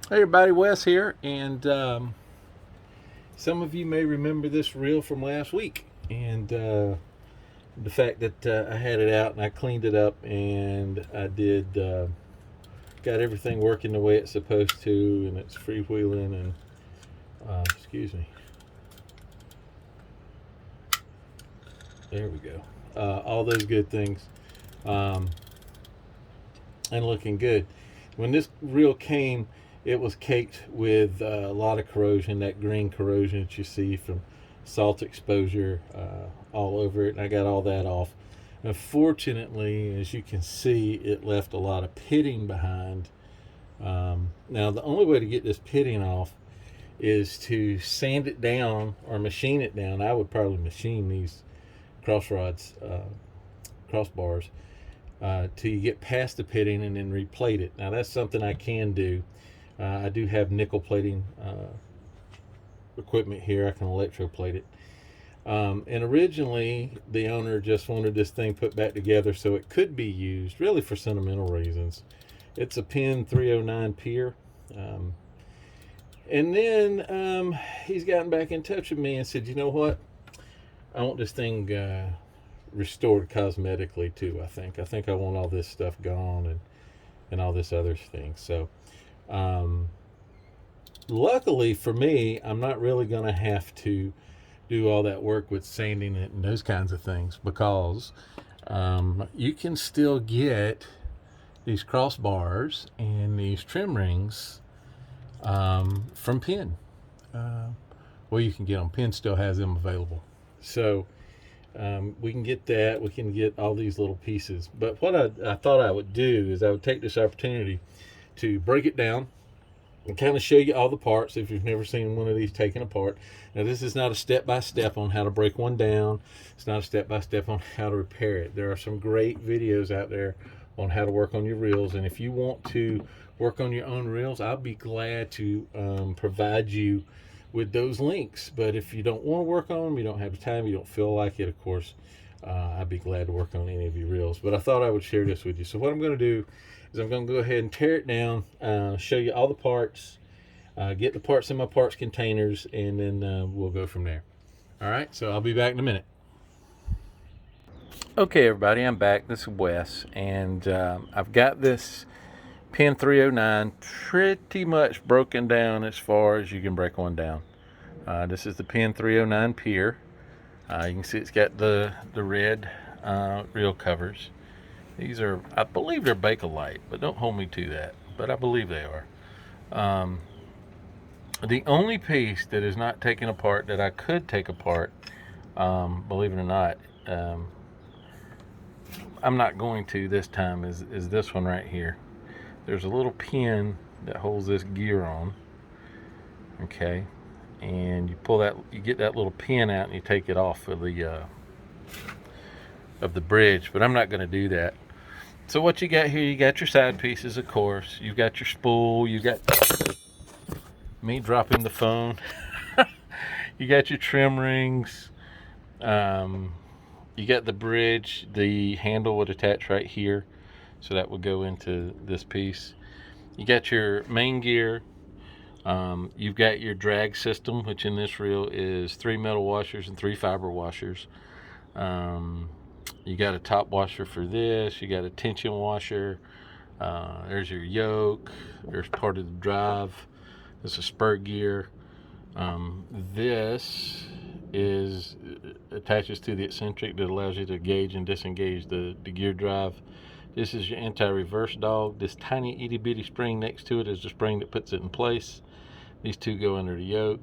Hey everybody, Wes here, and some of you may remember this reel from last week, and the fact that I had it out and I cleaned it up and I did got everything working the way it's supposed to, and it's freewheeling and excuse me, there we go, all those good things, um, and looking good. When this reel came, it was caked with a lot of corrosion, that green corrosion that you see from salt exposure all over it, and I got all that off. Unfortunately, as you can see, it left a lot of pitting behind. Now, the only way to get this pitting off is to sand it down or machine it down. I would probably machine these crossbars, till you get past the pitting and then replate it. Now, that's something I can do. I do have nickel plating equipment here. I can electroplate it. And originally, the owner just wanted this thing put back together so it could be used, really for sentimental reasons. It's a Penn 309 pier. And then he's gotten back in touch with me and said, you know what? I want this thing restored cosmetically too. I think I want all this stuff gone and all this other thing. So um, luckily for me, I'm not really going to have to do all that work with sanding it and those kinds of things, because you can still get these crossbars and these trim rings from Penn. Well, you can get them. Penn still has them available. So we can get that. We can get all these little pieces. But what I thought I would do is I would take this opportunity to break it down and kind of show you all the parts if you've never seen one of these taken apart. Now, this is not a step-by-step on how to break one down. It's not a step-by-step on how to repair it. There are some great videos out there on how to work on your reels, and if you want to work on your own reels, I'll be glad to provide you with those links. But if you don't want to work on them, you don't have the time, you don't feel like it, of course, I'd be glad to work on any of your reels. But I thought I would share this with you. So what I'm going to do is I'm going to go ahead and tear it down, show you all the parts, get the parts in my parts containers, and then we'll go from there. All right, so I'll be back in a minute. Okay, everybody, I'm back. This is Wes, and I've got this Penn 309 pretty much broken down as far as you can break one down. This is the Penn 309 pier. You can see it's got the red reel covers. These are, I believe they're Bakelite, but don't hold me to that. But I believe they are. The only piece that is not taken apart that I could take apart, believe it or not, I'm not going to this time, is this one right here. There's a little pin that holds this gear on. Okay, and you pull that, you get that little pin out and you take it off of the bridge, but I'm not going to do that. So what you got here, you got your side pieces, of course. You've got your spool. You got me dropping the phone. You got your trim rings. You got the bridge. The handle would attach right here, so that would go into this piece. You got your main gear. You've got your drag system, which in this reel is 3 metal washers and 3 fiber washers. You got a top washer for this. You got a tension washer. There's your yoke. There's part of the drive. This is spur gear. This is attaches to the eccentric that allows you to gauge and disengage the gear drive. This is your anti-reverse dog. This tiny itty bitty spring next to it is the spring that puts it in place. These two go under the yoke.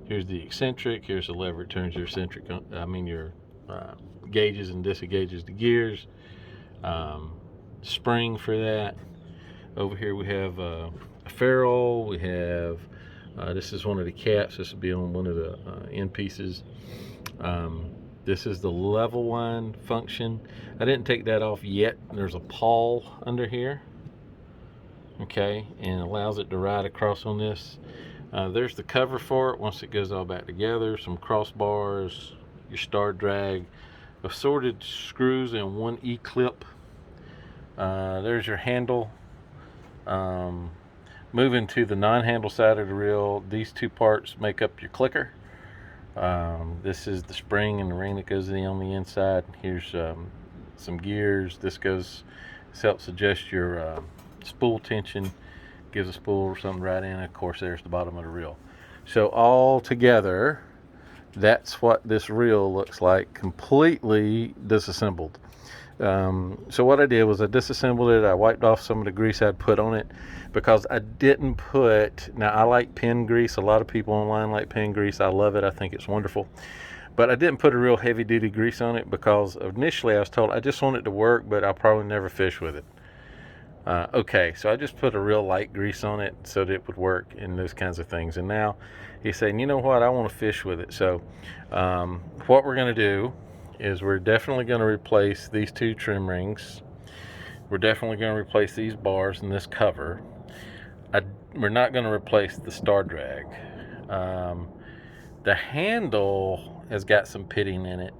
Here's the eccentric. Here's the lever that turns your eccentric on, your gauges and disengages the gears. Spring for that. Over here we have a ferrule. We have this is one of the caps. This will be on one of the end pieces. This is the level line function. I didn't take that off yet. There's a pawl under here. Okay, and allows it to ride across on this. There's the cover for it once it goes all back together. Some crossbars, your star drag, assorted screws, and one E-clip. There's your handle. Moving to the non-handle side of the reel, these two parts make up your clicker. This is the spring and the ring that goes on the inside. Here's some gears. This helps adjust your spool tension, gives a spool or something right in. Of course, there's the bottom of the reel. So all together, that's what this reel looks like, completely disassembled. So what I did was I disassembled it. I wiped off some of the grease I'd put on it, because I didn't put, now I like PEEN grease. A lot of people online like PEEN grease. I love it. I think it's wonderful. But I didn't put a real heavy duty grease on it, because initially I was told I just want it to work, but I'll probably never fish with it. Okay, so I just put a real light grease on it so that it would work and those kinds of things. And now he's saying, you know what, I want to fish with it. So what we're going to do is we're definitely going to replace these two trim rings. We're definitely going to replace these bars and this cover. We're not going to replace the star drag. The handle has got some pitting in it,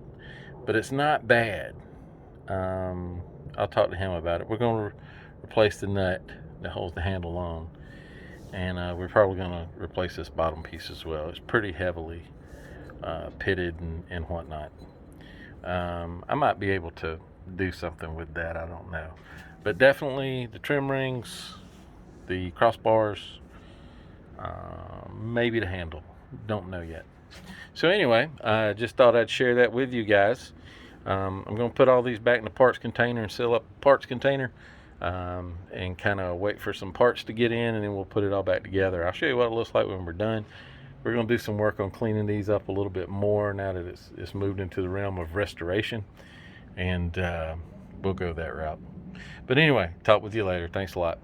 but it's not bad. I'll talk to him about it. We're going to replace the nut that holds the handle on, and we're probably going to replace this bottom piece as well. It's pretty heavily pitted and whatnot. I might be able to do something with that, I don't know, but definitely the trim rings, the crossbars, maybe the handle, don't know yet. So anyway, I just thought I'd share that with you guys. I'm going to put all these back in the parts container and seal up the parts container, and kind of wait for some parts to get in, and then we'll put it all back together. I'll show you what it looks like when we're done. We're going to do some work on cleaning these up a little bit more now that it's moved into the realm of restoration, and we'll go that route. But anyway, talk with you later. Thanks a lot.